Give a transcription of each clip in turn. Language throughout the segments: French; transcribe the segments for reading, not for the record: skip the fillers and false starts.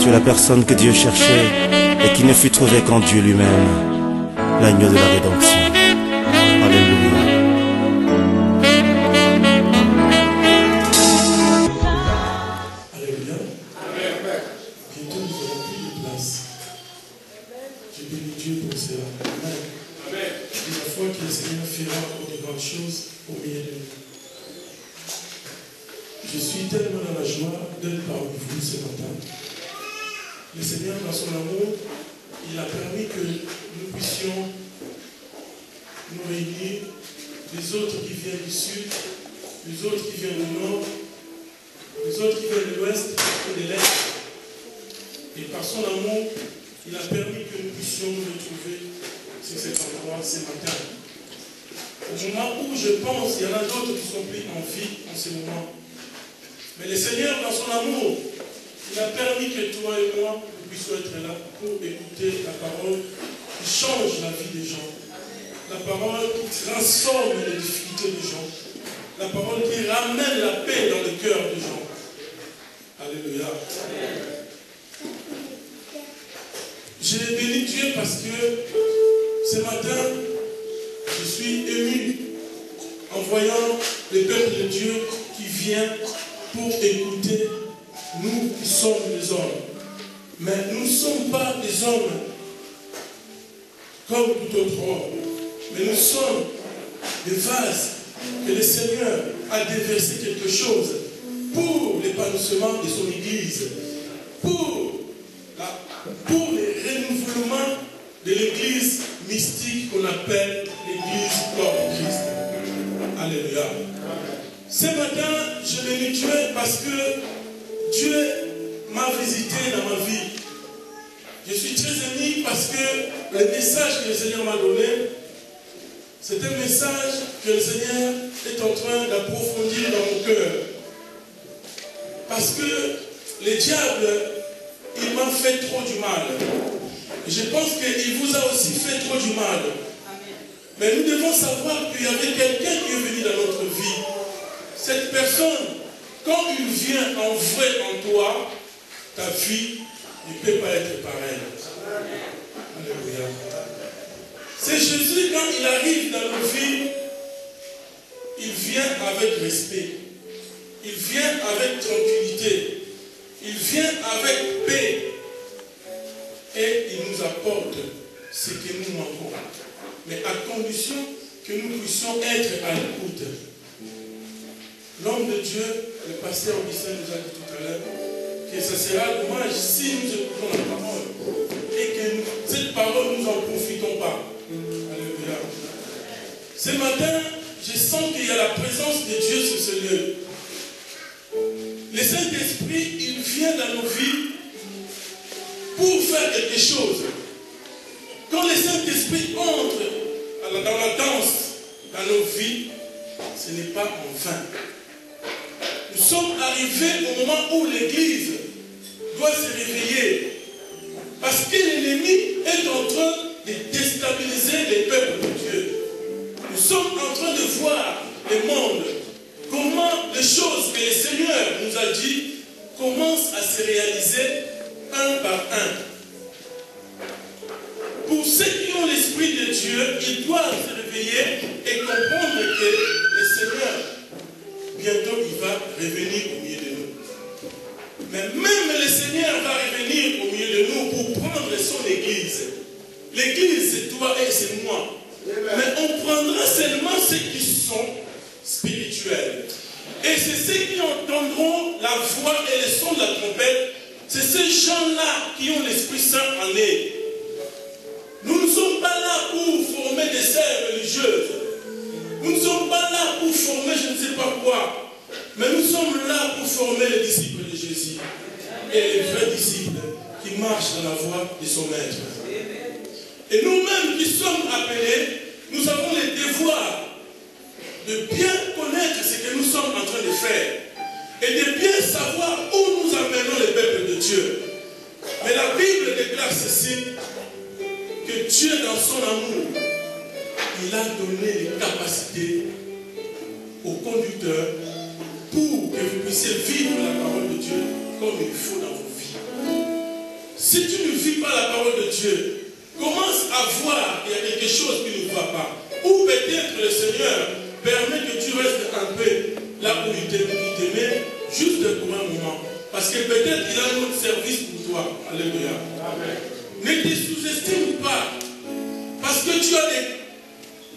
Tu es la personne que Dieu cherchait et qui ne fut trouvée qu'en Dieu lui-même, l'agneau de la rédemption. Alléluia. Alléluia. Bientôt nous aurons plus de place. Je bénis Dieu pour cela. Amen. Et la foi que le Seigneur fera encore de grandes choses au milieu de nous. Je suis tellement dans la joie d'être parmi vous ce matin. Le Seigneur, dans son amour, il a permis que nous puissions nous réunir, les autres qui viennent du sud, les autres qui viennent du nord, les autres qui viennent de l'ouest et de l'est. Et par son amour, il a permis que nous puissions nous retrouver sur cet endroit ce matin. Au moment où je pense, il y en a d'autres qui sont pris en vie en ce moment. Mais le Seigneur, dans son amour, il a permis que toi et moi, nous puissions être là pour écouter la parole qui change la vie des gens. La parole qui transforme les difficultés des gens. La parole qui ramène la paix dans le cœur des gens. Alléluia. J'ai béni Dieu parce que ce matin, je suis ému en voyant le peuple de Dieu qui vient pour écouter nous qui sommes les hommes. Mais nous ne sommes pas des hommes comme tout autre homme. Mais nous sommes des vases que le Seigneur a déversé quelque chose pour l'épanouissement de son Église, pour le renouvellement de l'Église mystique qu'on appelle l'Église corps de Christ. Alléluia. Ce matin, je bénis Dieu parce que Dieu m'a visité dans ma vie. Je suis très ému parce que le message que le Seigneur m'a donné, c'est un message que le Seigneur est en train d'approfondir dans mon cœur. Parce que le diable, il m'a fait trop du mal. Je pense qu'il vous a aussi fait trop du mal. Mais nous devons savoir qu'il y avait quelqu'un qui est venu dans notre vie. Cette personne, quand il vient en vrai en toi, ta vie ne peut pas être pareille. Alléluia. C'est Jésus, quand il arrive dans nos vies, il vient avec respect. Il vient avec tranquillité. Il vient avec paix. Et il nous apporte ce que nous manquons. Mais à condition que nous puissions être à l'écoute. L'homme de Dieu, le pasteur Augustin nous a dit tout à l'heure, que ce sera dommage si nous écoutons la parole et que cette parole nous en profitons pas. Alléluia. Ce matin, je sens qu'il y a la présence de Dieu sur ce lieu. Le Saint-Esprit, il vient dans nos vies pour faire quelque chose. Quand le Saint-Esprit entre dans la danse, dans nos vies, ce n'est pas en vain. Nous sommes arrivés au moment où l'Église doit se réveiller. Parce que l'ennemi est en train de déstabiliser les peuples de Dieu. Nous sommes en train de voir le monde, comment les choses que le Seigneur nous a dit commencent à se réaliser un par un. Pour ceux qui ont l'Esprit de Dieu, ils doivent se réveiller et comprendre que le Seigneur, bientôt, il va revenir au milieu de nous. Mais même le Seigneur va revenir au milieu de nous pour prendre son Église. L'Église, c'est toi et c'est moi. Mais on prendra seulement ceux qui sont spirituels. Et c'est ceux qui entendront la voix et le son de la trompette. C'est ces gens-là qui ont l'Esprit Saint en eux. Nous ne sommes pas là pour former des sœurs religieuses. Nous ne sommes pas là pour former je ne sais pas quoi. Mais nous sommes là pour former les disciples de Jésus. Et les vrais disciples qui marchent dans la voie de son maître. Et nous-mêmes qui sommes appelés, nous avons le devoir de bien connaître ce que nous sommes en train de faire. Et de bien savoir où nous amenons le peuple de Dieu. Mais la Bible déclare ceci, que Dieu dans son amour, il a donné les capacités aux conducteurs pour que vous puissiez vivre la parole de Dieu comme il faut dans vos vies. Si tu ne vis pas la parole de Dieu, commence à voir qu'il y a quelque chose qui ne va pas. Ou peut-être le Seigneur permet que tu restes un peu là où il t'aimait, juste pour un moment. Parce que peut-être il a un autre service pour toi. Alléluia. Amen. Ne te sous-estime pas. Parce que tu as des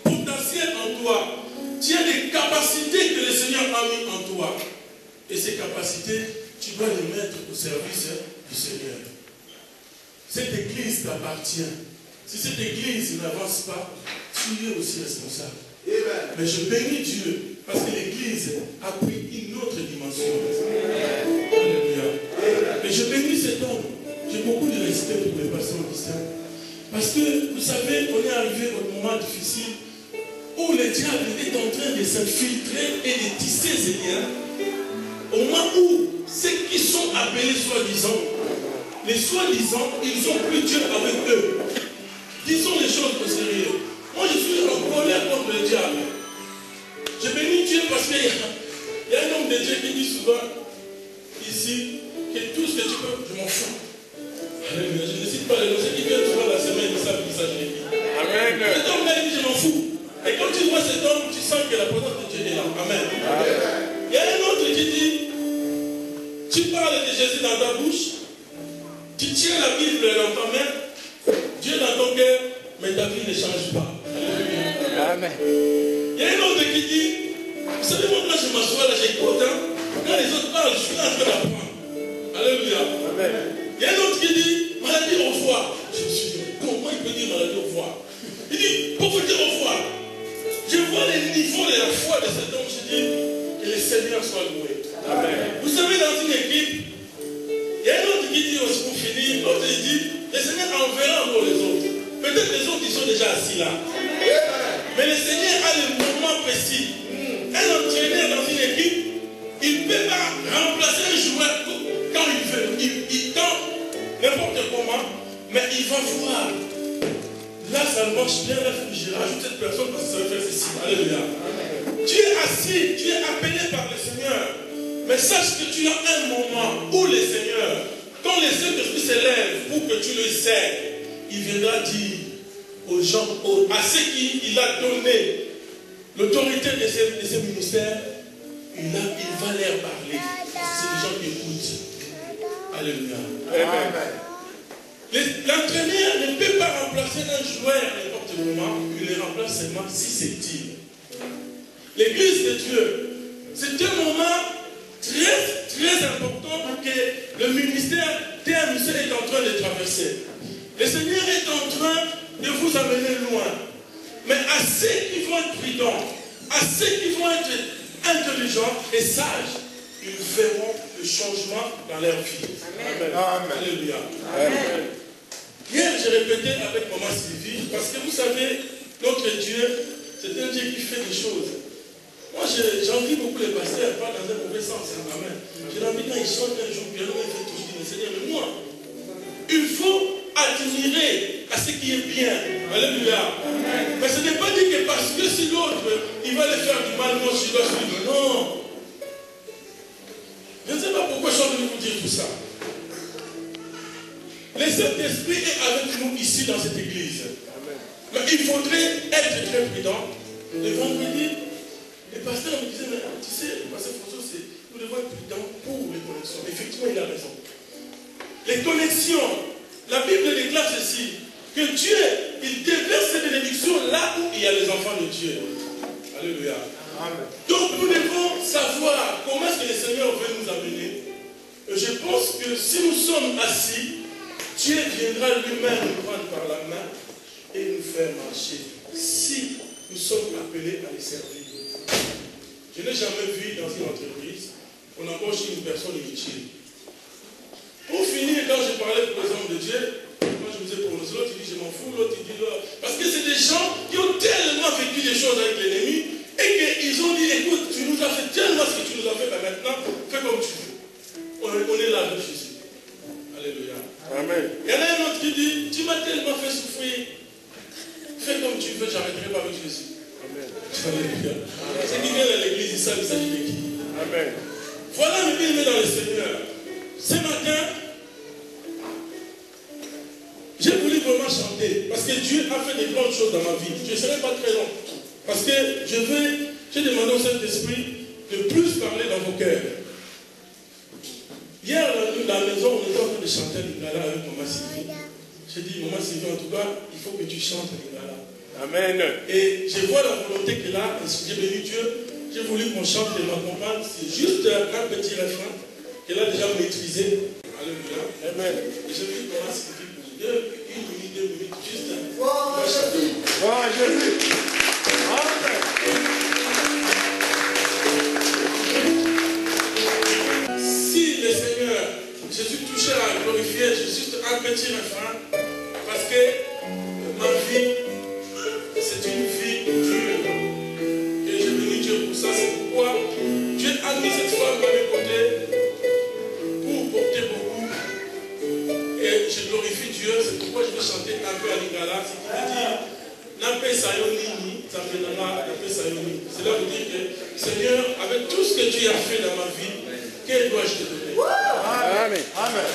potentiels en toi. Tu as des capacités que le Seigneur a mis en toi. Et ces capacités, tu dois les mettre au service du Seigneur. Cette église t'appartient. Si cette église n'avance pas, tu es aussi responsable. Amen. Mais je bénis Dieu parce que l'église a pris une autre dimension. Alléluia. Et je bénis cet homme. J'ai beaucoup de respect pour les pasteurs Augustin. Parce que, vous savez, on est arrivé au moment difficile où le diable est en train de s'infiltrer et de tisser ses liens. Au moment où ceux qui sont appelés soi-disant, les soi-disant, ils ont pris Dieu avec eux. Disons les choses au sérieux. Moi, je suis en colère contre le diable. Je bénis Dieu parce qu'il y a un homme de Dieu qui dit souvent, ici, que tout ce que tu peux, je m'en fous. Alléluia. Je ne cite pas les noms. Ceux qui viennent souvent la semaine, ils savent qui s'agit. Amen. Cet homme-là, il dit, je m'en fous. Et quand tu vois cet homme, tu sens que la présence de Dieu est là. Amen. Amen. Il y a un autre qui dit, tu parles de Jésus dans ta bouche, tu tiens la Bible dans ta main, Dieu dans ton cœur, mais ta vie ne change pas. Amen. Il y a un autre qui dit, vous savez, moi quand je m'assois là, j'écoute, hein? Quand les autres parlent, je suis là en train d'apprendre. Alléluia. Amen. Il y a un autre qui dit, maladie au foie. Je me suis dit, comment il peut dire maladie au foie? Il dit, pauvreté au foie. Je vois les niveaux de la foi de cet homme, je dis, que le Seigneur soit loué. Amen. Vous savez, dans une équipe, il y a un autre qui dit aussi pour finir, l'autre il dit, le Seigneur enverra pour les autres. Peut-être les autres, ils sont déjà assis là. Mais le Seigneur a le moment précis. Un entraîneur dans une équipe, il ne peut pas remplacer un joueur quand il veut. Il tente n'importe comment, mais il va voir. Là, ça marche bien, là, je rajoute cette personne parce que ça va faire ceci. Alléluia. Tu es assis, tu es appelé par le Seigneur. Mais sache que tu as un moment où le Seigneur, quand les Saint-Esprit s'élèvent pour que tu le sers, il viendra dire aux gens, à ceux qu'il a donné l'autorité de ces ministères, il va leur parler. C'est les gens qui écoutent. Alléluia. Amen. L'entraîneur ne peut pas remplacer un joueur à n'importe quel moment, il le remplace seulement si c'est dit. L'église de Dieu, c'est un moment très, très important pour que le ministère est en train de traverser. Le Seigneur est en train de vous amener loin. Mais à ceux qui vont être prudents, à ceux qui vont être intelligents et sages, ils verront le changement dans leur vie. Amen. Amen. Alléluia. Amen. Hier, j'ai répété avec maman Sylvie, parce que vous savez, notre Dieu, c'est un Dieu qui fait des choses. Moi, j'envie beaucoup les pasteurs, pas dans un mauvais sens. Amen. J'ai envie quand ils chantent un jour, bien il fait toujours dire, Seigneur, mais moi, il faut admirer à ce qui est bien. Alléluia. Amen. Mais ce n'est pas dit que parce que si l'autre, il va le faire du mal, moi je dois suivre. Non. Je ne sais pas pourquoi je suis en train de vous dire tout ça. Le Saint-Esprit est avec nous ici dans cette église. Amen. Mais il faudrait être très prudent. Le vendredi, le pasteur me disait, mais tu sais, le pasteur François, nous devons être prudents pour les connexions. Effectivement, il a raison. Les connexions, la Bible déclare ceci, que Dieu, il déverse ses bénédictions là où il y a les enfants de Dieu. Alléluia. Amen. Donc nous devons savoir comment est-ce que le Seigneur veut nous amener. Et je pense que si nous sommes assis, Dieu viendra lui-même nous prendre par la main et nous faire marcher. Si nous sommes appelés à les servir. Je n'ai jamais vu dans une entreprise qu'on embauche une personne inutile. Pour finir, quand je parlais pour les hommes de Dieu, quand je vous ai prononcé, l'autre il dit je m'en fous, l'autre il dit parce que c'est des gens qui ont tellement vécu des choses avec l'ennemi et qu'ils ont dit écoute, tu nous as fait tellement ce que tu nous as fait, ben maintenant, fais comme tu veux. On est là avec Jésus. Alléluia. Amen. Il y en a un autre qui dit tu m'as tellement fait souffrir, fais comme tu veux, j'arrêterai pas avec Jésus. Amen. Alléluia. Ceux qui viennent à l'église, ils savent qu'il s'agit de qui. Amen. Voilà mes bien-aimés dans le Seigneur. Ce matin, volonté. Parce que Dieu a fait de grandes choses dans ma vie. Je ne serai pas très long. Parce que j'ai demandé au Saint-Esprit de plus parler dans vos cœurs. Hier, dans la maison, on était en train de chanter Lingala avec Maman Sylvie. J'ai dit, Maman Sylvie, en tout cas, il faut que tu chantes Lingala. Amen. Et je vois la volonté qu'elle a. J'ai béni Dieu. J'ai voulu qu'on chante et m'accompagne. C'est juste un petit refrain qu'elle a déjà maîtrisé. Alléluia. Amen. Et j'ai vu Maman Sylvie pour 2 minutes, juste un. Oh, Jésus. Amen. Si le Seigneur, je suis touché à glorifier, j'ai juste un petit refrain, parce que ma vie, c'est une vie dure. Et j'ai béni Dieu pour ça. C'est pourquoi Dieu a mis cette femme à mes côtés pour porter beaucoup. Et je glorifie Dieu. C'est pourquoi je vais chanter un peu à Lingala. C'est pour dire, Nape Sayonini, ça fait Nama, Nape Sayonini. Cela veut dire que, Seigneur, avec tout ce que tu as fait dans ma vie, que dois-je te donner? Amen. Amen.